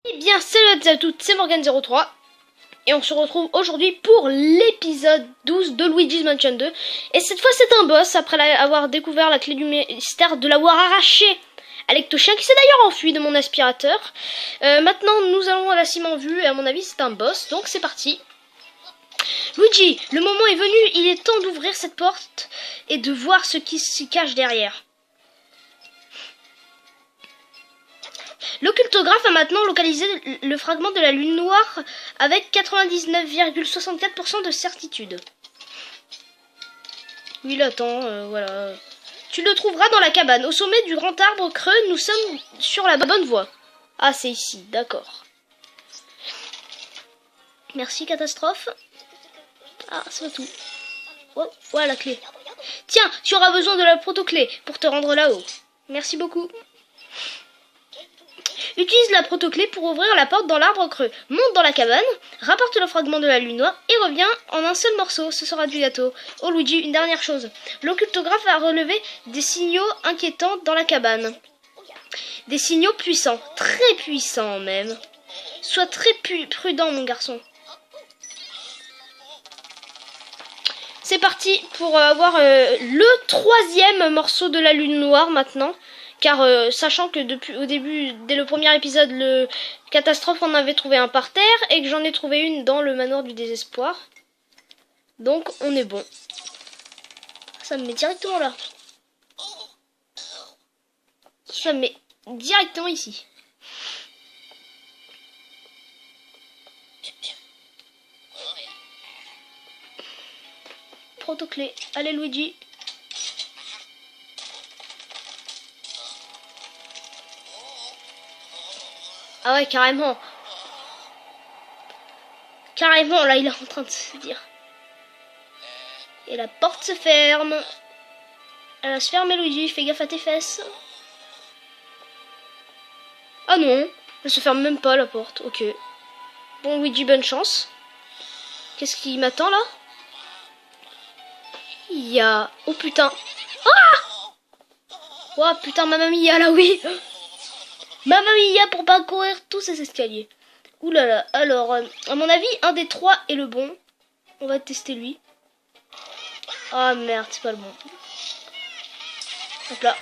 Eh bien, salut à toutes, c'est Morgan03 et on se retrouve aujourd'hui pour l'épisode 12 de Luigi's Mansion 2. Et cette fois, c'est un boss après avoir découvert la clé du mystère, de l'avoir arraché à l'Ectochien qui s'est d'ailleurs enfui de mon aspirateur. Maintenant, nous allons à la cime en vue et à mon avis, c'est un boss, donc c'est parti. Luigi, le moment est venu, il est temps d'ouvrir cette porte et de voir ce qui s'y cache derrière. L'occultographe a maintenant localisé le fragment de la lune noire avec 99,64% de certitude. Oui, là, attends, voilà. Tu le trouveras dans la cabane. Au sommet du grand arbre creux, nous sommes sur la bonne voie. Ah, c'est ici, d'accord. Merci, catastrophe. Ah, c'est pas tout. Oh, voilà la clé. Tiens, tu auras besoin de la protoclé pour te rendre là-haut. Merci beaucoup. Utilise la protoclé pour ouvrir la porte dans l'arbre creux. Monte dans la cabane, rapporte le fragment de la lune noire et reviens en un seul morceau. Ce sera du gâteau. Oh Luigi, une dernière chose. L'occultographe a relevé des signaux inquiétants dans la cabane. Des signaux puissants. Très puissants même. Sois très prudent mon garçon. C'est parti pour avoir le troisième morceau de la lune noire maintenant. Car sachant que depuis au début, dès le premier épisode, le catastrophe en avait trouvé un par terre et que j'en ai trouvé une dans le manoir du désespoir. Donc on est bon. Ça me met directement là. Ça me met directement ici. Protoclé. Allez Luigi. Ah ouais, carrément. Carrément, là, il est en train de se dire. Et la porte se ferme. Elle va se fermer, Luigi. Fais gaffe à tes fesses. Ah non, elle se ferme même pas, la porte. Ok. Bon, Luigi, bonne chance. Qu'est-ce qui m'attend, là? Il y a... Oh, putain. Ah! Oh, putain, Mamma Mia, là, oui. Mamma Mia pour parcourir tous ces escaliers. Ouh là là. Alors, à mon avis, un des trois est le bon. On va tester lui. Ah merde, c'est pas le bon. Hop là.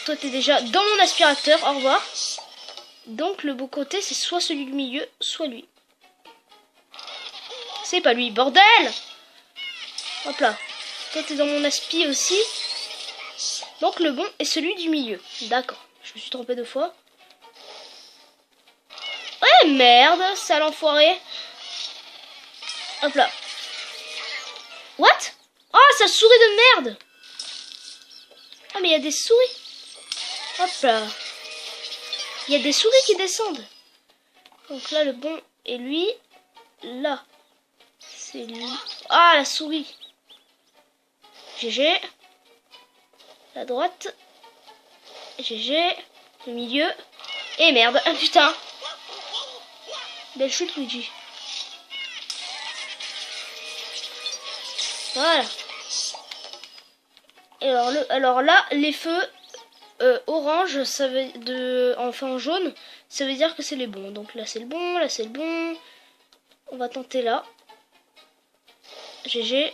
Toi, t'es déjà dans mon aspirateur. Au revoir. Donc, le beau côté, c'est soit celui du milieu, soit lui. C'est pas lui. Bordel! Hop là. Toi, t'es dans mon aspi aussi. Donc, le bon est celui du milieu. D'accord. Je me suis trompé 2 fois. Ouais, merde, sale enfoiré. Hop là. What? Oh, ça souris de merde. Ah, mais il y a des souris. Hop là. Il y a des souris qui descendent. Donc là, le bon est lui. Là, c'est lui. Ah, la souris. GG. La droite. GG. Le milieu. Et merde. Ah, putain. Belle chute, Luigi. Voilà. Et alors là, les feux orange, ça veut enfin jaune, ça veut dire que c'est les bons. Donc là c'est le bon, là c'est le bon. On va tenter là. GG.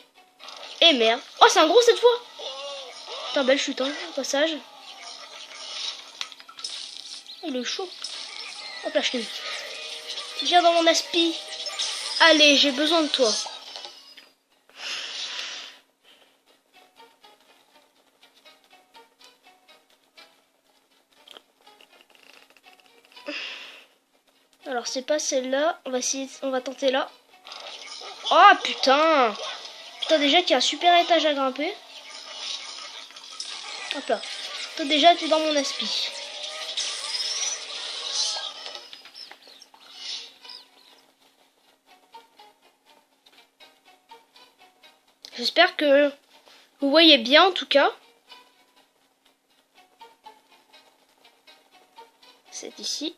Et merde. Oh, c'est un gros cette fois. Putain, belle chute, hein, au passage. Il est chaud. Hop là, je t'ai mis. Viens dans mon aspi. Allez, j'ai besoin de toi. Alors, c'est pas celle-là. On va essayer, on va tenter là. Oh putain. Putain, déjà qu'il y a un super étage à grimper. Hop là. Toi déjà, tu es dans mon aspi. J'espère que vous voyez bien en tout cas. C'est ici.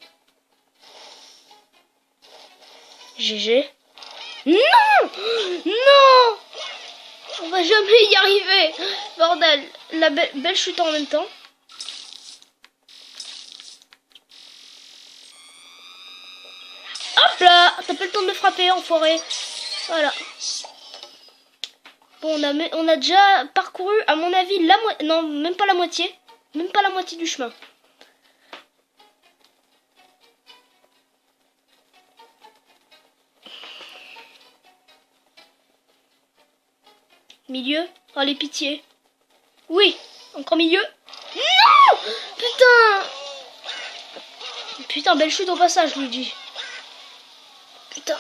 GG. Non! Non! On va jamais y arriver. Bordel. La belle chute en même temps. Hop là, t'as pas le temps de me frapper, enfoiré. Voilà. Bon, on a déjà parcouru, à mon avis, la moitié. Non, même pas la moitié. Même pas la moitié du chemin. Milieu. Allez, pitié. Oui. Encore milieu. Non! Putain! Putain, belle chute au passage, Luigi. Putain.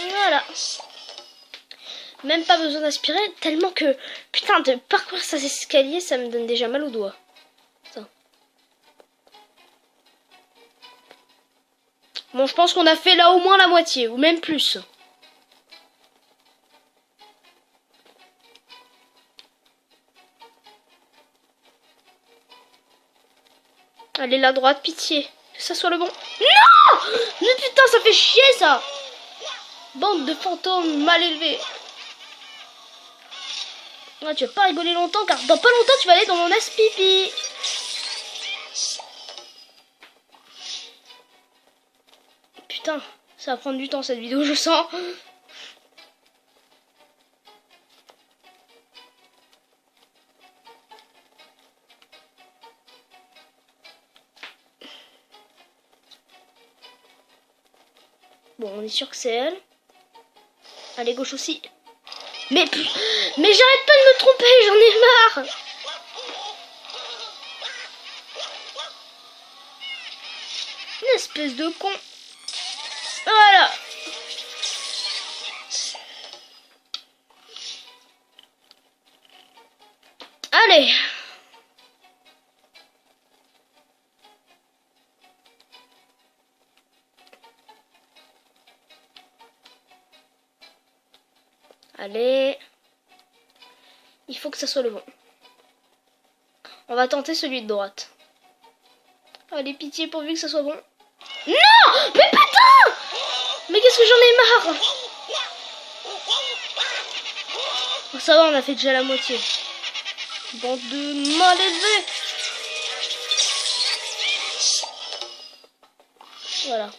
Voilà. Même pas besoin d'aspirer, tellement que... Putain, de parcourir ces escaliers, ça me donne déjà mal aux doigts. Attends. Bon, je pense qu'on a fait là au moins la moitié, ou même plus. Allez, la droite, pitié. Que ça soit le bon. Non! Mais putain, ça fait chier, ça! Bande de fantômes mal élevés. Ouais, tu vas pas rigoler longtemps, car dans pas longtemps, tu vas aller dans mon pipi. Putain, ça va prendre du temps, cette vidéo, je sens. Bon, on est sûr que c'est elle. Allez, gauche aussi. Mais j'arrête pas de me tromper, j'en ai marre. Une espèce de con. Voilà. Allez. Allez. Il faut que ça soit le bon. On va tenter celui de droite. Allez, pitié, pourvu que ça soit bon. Non! Mais putain! Mais qu'est-ce que j'en ai marre! Oh, ça va, on a fait déjà la moitié. Bande de mal élevés. Voilà.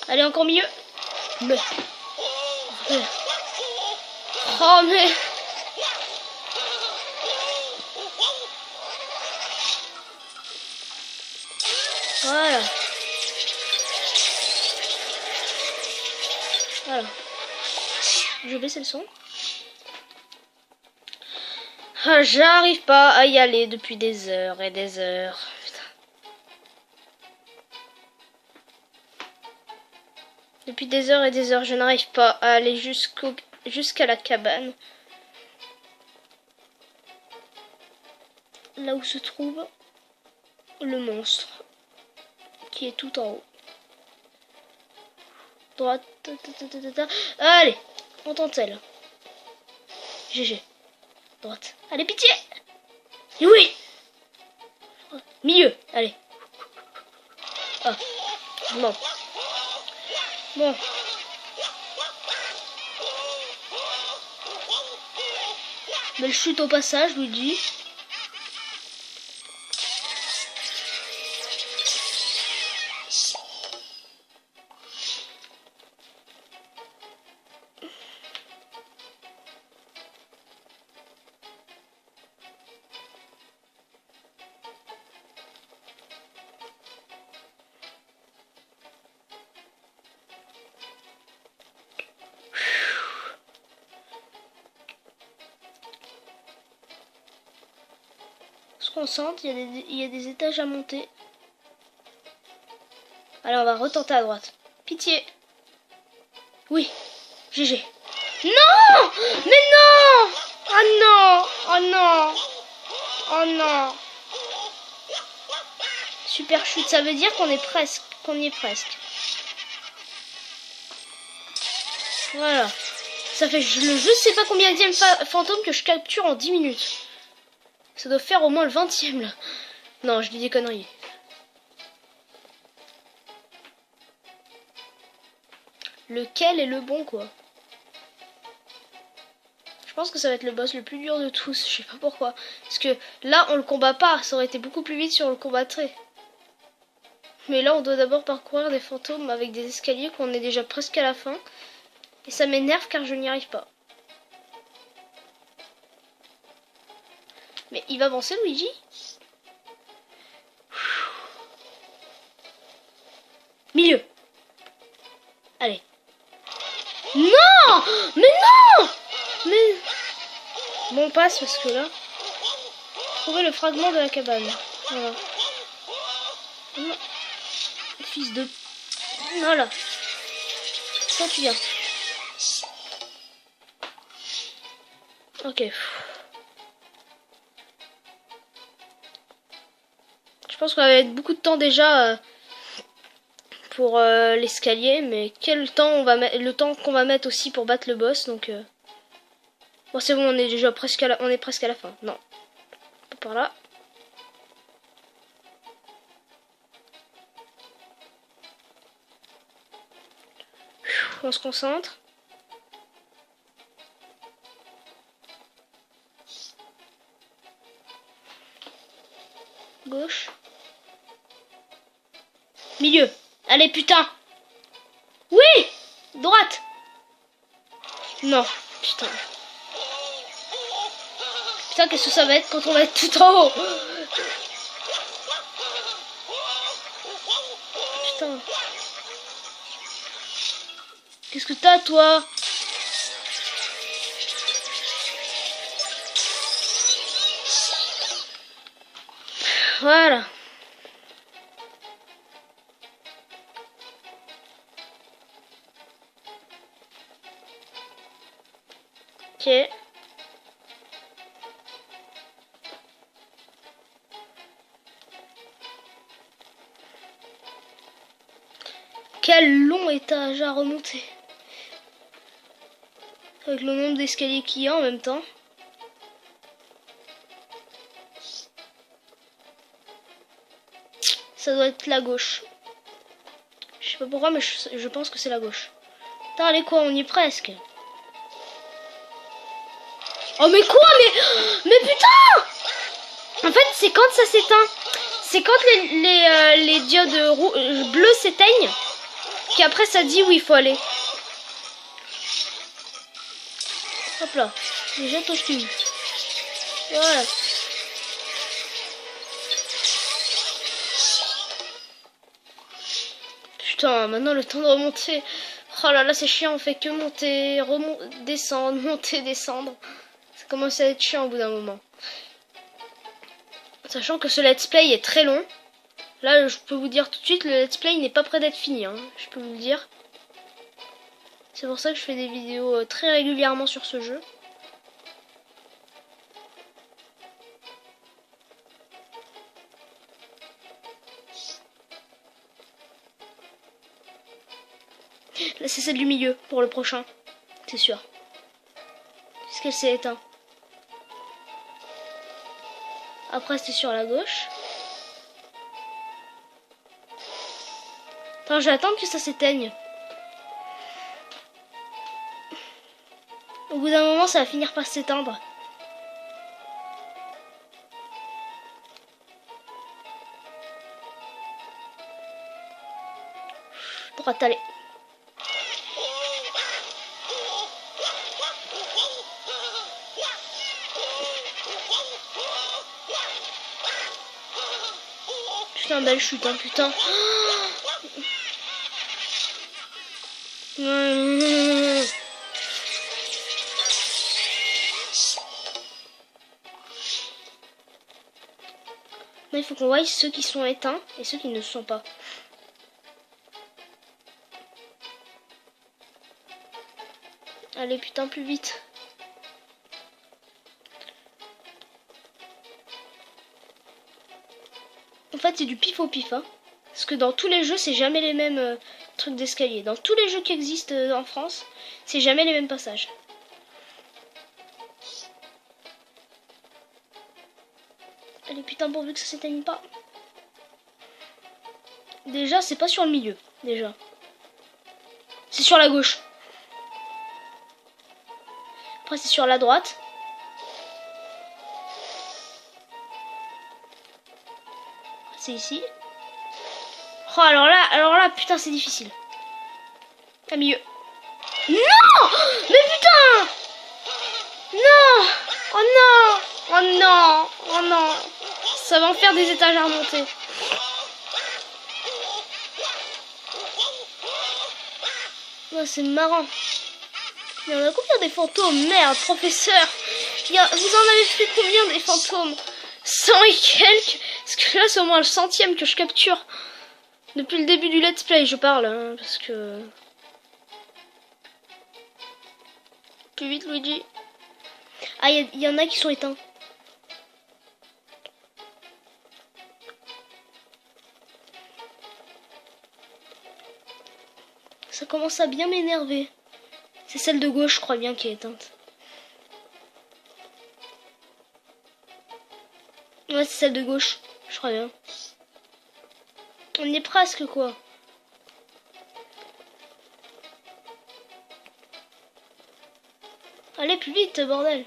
Allez, encore mieux. Mais... Oh, mais... Voilà. Voilà. Je vais baisser le son. Ah, j'arrive pas à y aller depuis des heures et des heures. Putain. Depuis des heures et des heures, je n'arrive pas à aller jusqu'à la cabane. Là où se trouve le monstre. Qui est tout en haut. Droite. Allez, on tente celle. GG. Droite. Allez, pitié. Et oui. Milieu. Allez. Ah. Non. Bon. Belle chute au passage, Luigi. Concentre, il y a des étages à monter. Allez, on va retenter à droite. Pitié. Oui. GG. Non! Mais non! Oh non! Oh non! Oh non. Super chute, ça veut dire qu'on est presque. Qu'on y est presque. Voilà. Ça fait je sais pas combien de fantôme que je capture en 10 minutes. Ça doit faire au moins le 20e là. Non, je dis des conneries. Lequel est le bon quoi? Je pense que ça va être le boss le plus dur de tous. Je sais pas pourquoi. Parce que là, on le combat pas. Ça aurait été beaucoup plus vite si on le combattrait. Mais là, on doit d'abord parcourir des fantômes avec des escaliers qu'on est déjà presque à la fin. Et ça m'énerve car je n'y arrive pas. Mais il va avancer, Luigi? Milieu. Allez. Non! Mais non! Mais... Bon, on passe parce que là... Trouver le fragment de la cabane. Voilà. Fils de... Voilà. Toi, tu viens. Ok. Je pense qu'on va mettre beaucoup de temps déjà pour l'escalier, mais quel temps on va mettre, le temps qu'on va mettre aussi pour battre le boss. Donc bon, c'est bon, on est déjà presque à la, on est presque à la fin. Non, pas par là. On se concentre. Gauche. Milieu. Allez, putain. Oui. Droite. Non. Putain. Putain, qu'est-ce que ça va être quand on va être tout en haut? Putain. Qu'est-ce que t'as, toi? Voilà. Ok. Quel long étage à remonter. Avec le nombre d'escaliers qu'il y a en même temps. Ça doit être la gauche. Je sais pas pourquoi, mais je pense que c'est la gauche. Putain, allez quoi, on y est presque. Oh mais quoi, mais putain! En fait, c'est quand ça s'éteint. C'est quand les diodes bleues s'éteignent qu'après ça dit où il faut aller. Hop là, je jette au cul. Voilà. Putain, maintenant le temps de remonter. Oh là là, c'est chiant, on fait que monter, descendre, monter, descendre. Ça commence à être chiant au bout d'un moment. Sachant que ce let's play est très long. Là, je peux vous dire tout de suite, le let's play n'est pas près d'être fini, hein. Je peux vous le dire. C'est pour ça que je fais des vidéos très régulièrement sur ce jeu. Là, c'est celle du milieu pour le prochain. C'est sûr. Parce qu'elle s'est éteinte. Après, c'était sur la gauche. Attends, je vais attendre que ça s'éteigne. Au bout d'un moment, ça va finir par s'éteindre. Droite, allez. Putain, belle chute, hein, putain. Là, il faut qu'on voie ceux qui sont éteints et ceux qui ne sont pas. Allez, putain, plus vite. En fait, c'est du pif au pif, hein. Parce que dans tous les jeux, c'est jamais les mêmes trucs d'escalier. Dans tous les jeux qui existent en France, c'est jamais les mêmes passages. Allez, putain, pourvu que ça s'éteigne pas. Déjà, c'est pas sur le milieu. Déjà. C'est sur la gauche. Après, c'est sur la droite. C'est ici. Oh, alors là, putain, c'est difficile. À milieu. Non! Mais putain! Non! Oh non! Oh non! Oh non! Ça va en faire des étages à remonter. Oh, c'est marrant. Il y en a combien des fantômes? Merde, professeur! Vous en avez fait combien des fantômes? 100 et quelques? Parce que là, c'est au moins le 100e que je capture. Depuis le début du let's play, je parle. Hein, parce que... Plus vite, Luigi. Ah, il y en a qui sont éteints. Ça commence à bien m'énerver. C'est celle de gauche, je crois bien, qui est éteinte. Ouais, c'est celle de gauche, je crois bien. On y est presque, quoi. Allez, plus vite, bordel.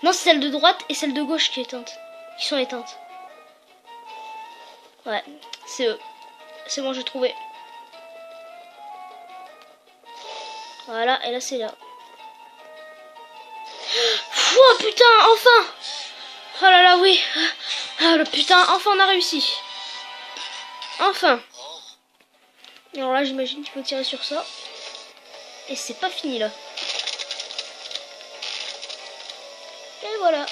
Non, c'est celle de droite et celle de gauche qui est éteinte. Qui sont éteintes. Ouais, c'est eux. C'est bon, j'ai trouvé. Voilà, et là, c'est là. Oh, putain, enfin! Oh là là, oui. Ah, le putain, enfin, on a réussi. Enfin. Alors là, j'imagine qu'il faut tirer sur ça. Et c'est pas fini, là. Et voilà.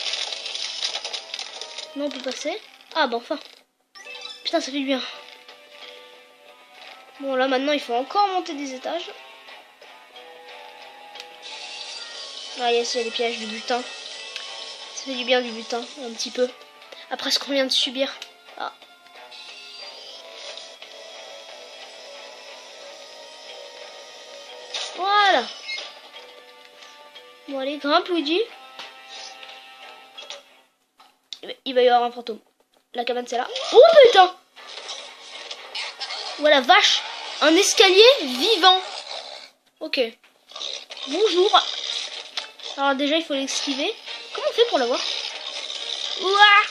Non, on peut passer. Ah, bah enfin. Putain, ça fait du bien. Bon, là, maintenant, il faut encore monter des étages. Ah, yes, il y a des pièges du butin. Ça fait du bien, du butin, un petit peu. Après ce qu'on vient de subir. Ah. Voilà. Bon, allez, grimpe, Luigi. Il va y avoir un fantôme. La cabane, c'est là. Oh, putain! Voilà, vache. Un escalier vivant. Ok. Bonjour. Alors déjà, il faut l'esquiver. Comment on fait pour l'avoir? Ouah!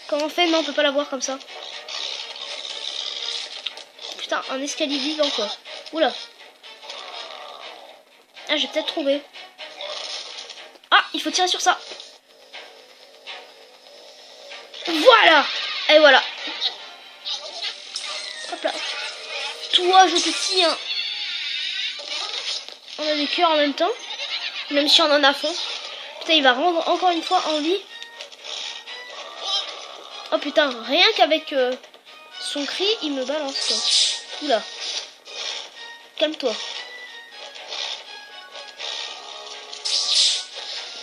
Comment on fait? Non, on peut pas l'avoir comme ça. Putain, un escalier vivant, quoi. Oula. Ah, j'ai peut-être trouvé. Ah, il faut tirer sur ça. Voilà. Et voilà. Hop là. Toi, je te tiens. On a des cœurs en même temps. Même si on en a fond. Putain, il va rendre encore une fois en vie. Oh putain, rien qu'avec son cri, il me balance, quoi. Oula. Calme-toi.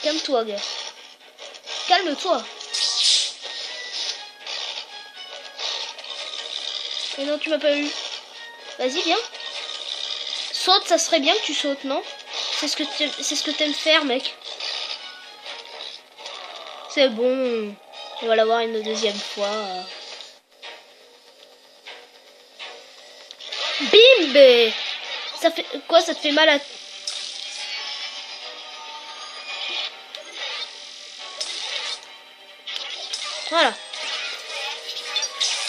Calme-toi, gars. Calme-toi. Mais non, tu m'as pas eu. Vas-y, viens. Saute, ça serait bien que tu sautes, non? C'est ce que t'aimes faire, mec. C'est bon. On va l'avoir une deuxième fois. Bim! Ça fait quoi? Ça te fait mal à... Voilà.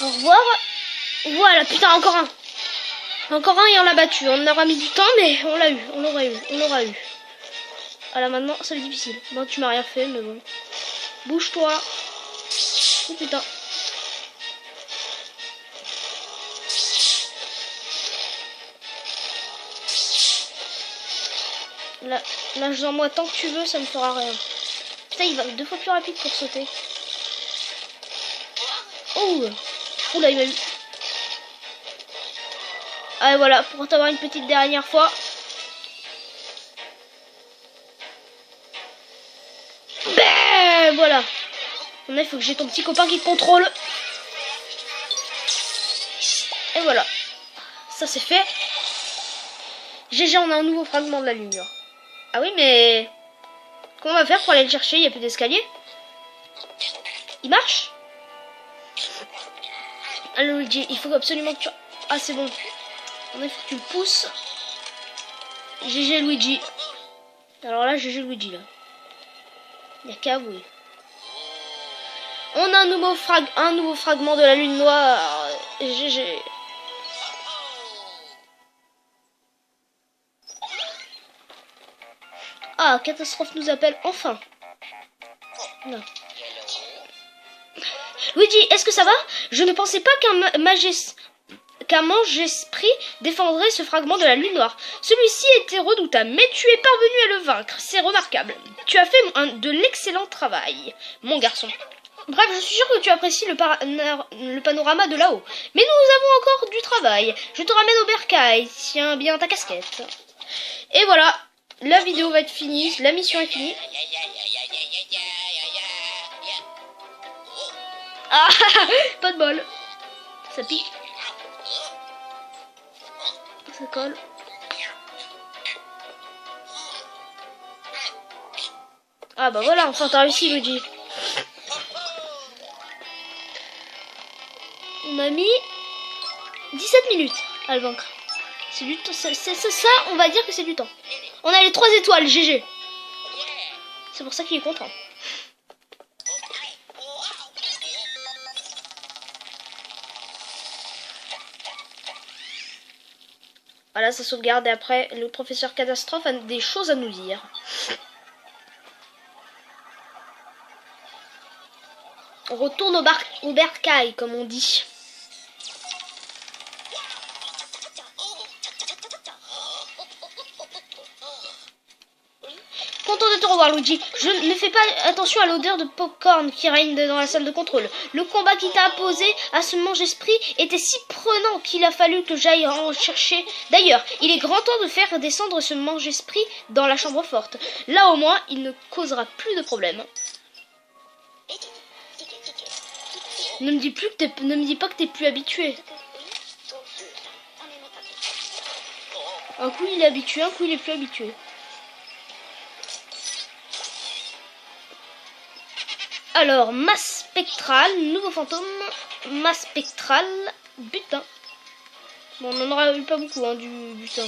Au revoir. Voilà, putain, encore un. Encore un et on l'a battu. On aura mis du temps, mais on l'a eu. On l'aura eu. On l'aura eu. Voilà, maintenant, ça va être difficile. Bon, tu m'as rien fait, mais bon. Bouge-toi. Oh putain. Là, nage-en moi tant que tu veux, ça me fera rien. Putain, il va 2 fois plus rapide pour sauter. Oh! Oula, il m'a eu. Allez, voilà, pour t'avoir une petite dernière fois. Ben, voilà. Maintenant, il faut que j'ai ton petit copain qui te contrôle. Et voilà. Ça, c'est fait. GG, on a un nouveau fragment de la lumière. Ah oui, mais... comment on va faire pour aller le chercher? Il n'y a plus d'escalier. Il marche? Allô, Luigi, il faut absolument que tu... ah, c'est bon. Il faut que tu le pousses. GG, Luigi. Alors là, GG, Luigi, là. Il n'y a qu'à avouer. On a un nouveau fragment de la lune noire. GG. Ah, Catastrophe nous appelle enfin. Non. Luigi, est-ce que ça va? Je ne pensais pas qu'un mange-esprit défendrait ce fragment de la lune noire. Celui-ci était redoutable, mais tu es parvenu à le vaincre. C'est remarquable. Tu as fait de l'excellent travail, mon garçon. Bref, je suis sûr que tu apprécies le panorama de là-haut. Mais nous avons encore du travail. Je te ramène au bercail. Tiens bien ta casquette. Et voilà, la vidéo va être finie. La mission est finie. Ah, pas de bol. Ça pique. Ça colle. Ah bah voilà, enfin t'as réussi, Luigi. On a mis 17 minutes à le vaincre. C'est du temps. Ça, on va dire que c'est du temps. On a les 3 étoiles, GG. C'est pour ça qu'il est content. Voilà, ça sauvegarde et après, le professeur Catastrophe a des choses à nous dire. On retourne au bercail, comme on dit. Content de te revoir, Luigi. Je ne fais pas attention à l'odeur de popcorn qui règne dans la salle de contrôle. Le combat qui t'a imposé à ce mange-esprit était si prenant qu'il a fallu que j'aille en chercher. D'ailleurs, il est grand temps de faire descendre ce mange-esprit dans la chambre forte. Là, au moins, il ne causera plus de problèmes. Ne me dis pas que t'es plus habitué. Un coup, il est habitué, un coup, il est plus habitué. Alors, masse spectrale, nouveau fantôme, masse spectrale, butin. Bon, on en aura eu pas beaucoup, hein, du butin.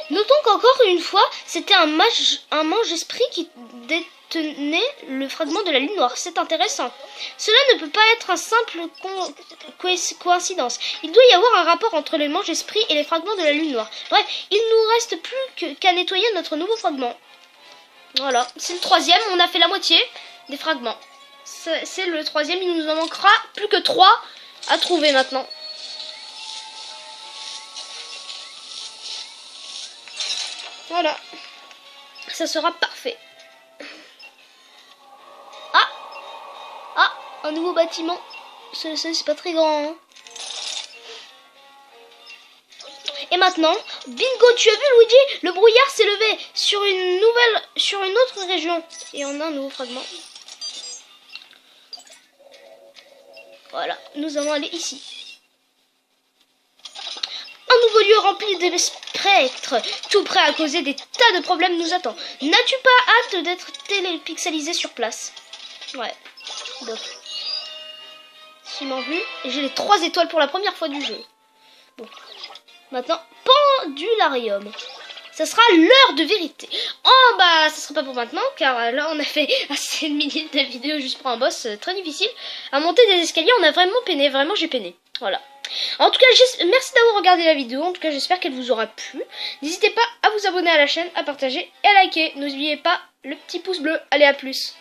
Notons qu'encore une fois, c'était un mange-esprit qui détenait le fragment de la lune noire. C'est intéressant. Cela ne peut pas être un simple coïncidence. Il doit y avoir un rapport entre les mange-esprits et les fragments de la lune noire. Bref, il nous reste plus qu'à nettoyer notre nouveau fragment. Voilà, c'est le 3e. On a fait la moitié des fragments. C'est le 3e. Il nous en manquera plus que 3 à trouver maintenant. Voilà, ça sera parfait. Ah, un nouveau bâtiment. C'est pas très grand, hein. Et maintenant, bingo, tu as vu, Luigi? Le brouillard s'est levé sur une autre région. Et on a un nouveau fragment. Voilà, nous allons aller ici. Un nouveau lieu rempli de spectres, tout prêt à causer des tas de problèmes nous attend. N'as-tu pas hâte d'être télépixelisé sur place? Ouais, donc. S'ils m'ont vu, j'ai les 3 étoiles pour la première fois du jeu. Bon, maintenant, pendularium. Ça sera l'heure de vérité. Oh bah, ça sera pas pour maintenant, car là on a fait assez de minutes de vidéo juste pour un boss très difficile. À monter des escaliers, on a vraiment peiné, vraiment j'ai peiné. Voilà. En tout cas, merci d'avoir regardé la vidéo. En tout cas, j'espère qu'elle vous aura plu. N'hésitez pas à vous abonner à la chaîne, à partager et à liker. N'oubliez pas le petit pouce bleu. Allez, à plus.